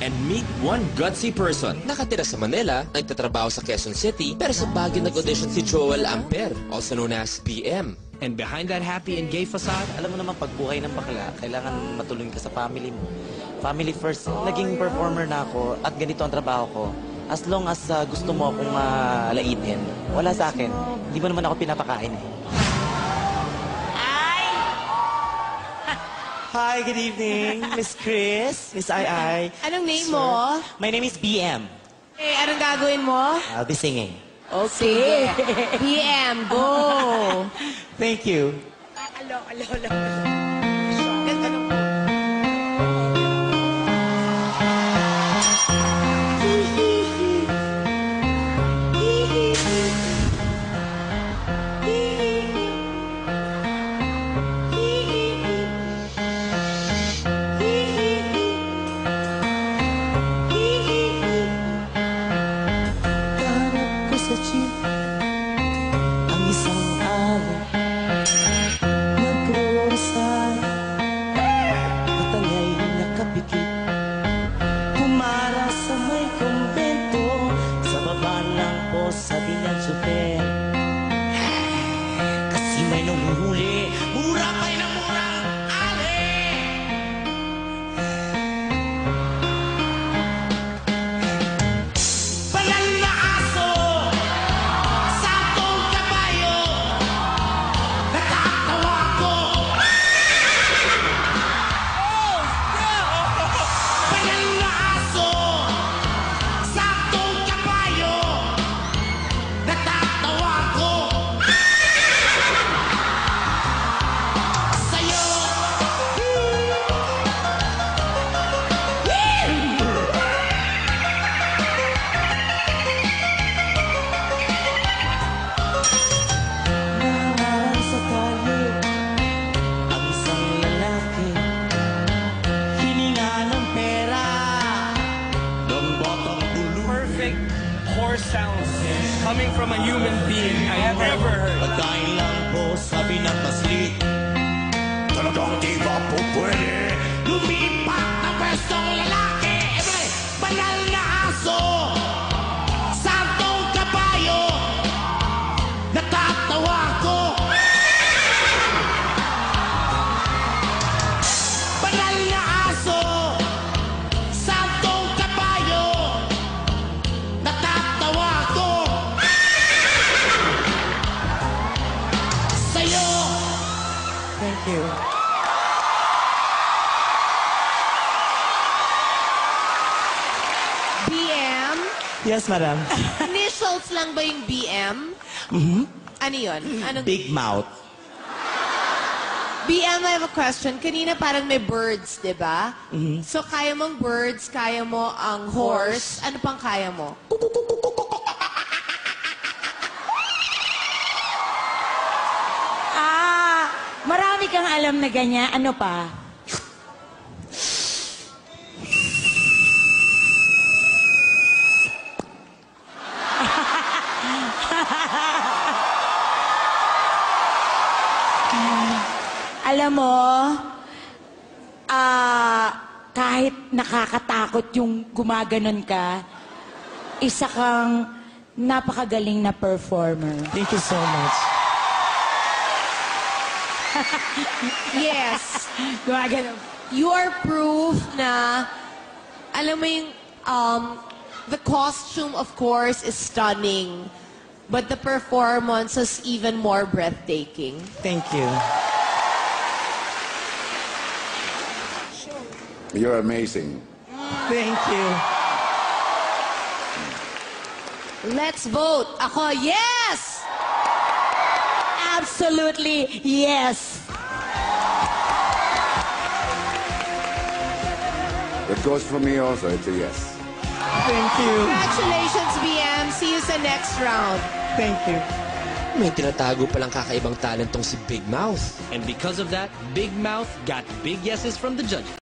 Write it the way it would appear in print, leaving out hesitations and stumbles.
and meet one gutsy person. Nakatira sa Manila, nagtatrabaho sa Quezon City, pero sa Baguio nag-audition si Joel Amper, also known as BM. And behind that happy and gay facade, Alam mo naman, pag buhay ng bakla, kailangan matulungan ka sa family mo. Family first. Naging performer na ako at ganito ang trabaho ko. As long as gusto mo akong laitin, wala sa akin. Hindi mo naman ako pinapakain eh. Hi, good evening, Miss Chris, Miss Ai. Anong name mo? My name is BM. Eh, anong gagawin mo? I'll be singing. Okay. PM, go! Thank you. Ganda ng Hanap ko sa jeep ang isang araw. Nag-roadside at angay nakapikit. Kumara sa may kumbento, sa baba lang po sabi niya super. Kasi may nanguhuli, mura pa'y na murang ali. Banal na aso, sakong kabayo, natatawa ko. Banal na aso, sakong kabayo, natatawa ko. Sa'yo. Naharang sa kalye ang isang lalaki, hininga ng pera ng batang bulu. perfect horse sounds coming from a human being I have ever heard. Pagkain lang po sabi ng paslit, talagang di ba po pwede lumipat ng pwestong lalaki? Everybody, banal na aso, santong kabayo, natatawa ko. Banal na aso, santong kabayo, natatawa ko. Sa'yo. Thank you. BM? Yes, madam. Initials lang ba yung BM? Ano yun? Anong... Big mouth. BM, I have a question. Kanina parang may birds, di ba? So, kaya mong birds, kaya mo ang horse. Ano pang kaya mo? Marami kang alam na ganyan. Ano pa? Alam mo, kahit nakakatakot yung gumaganon ka, isa kang napakagaling na performer. Thank you so much. Yes. Gumaganon. You are proof na, alam mo yung, the costume, of course, is stunning. But the performance is even more breathtaking. Thank you. You're amazing. Thank you. Let's vote. Ako, yes! Absolutely, yes. It goes for me also. It's a yes. Thank you. Congratulations, BM. See you sa next round. Thank you. May tinatago palang kakaibang talent tong si Big Mouth. And because of that, Big Mouth got big yeses from the judges.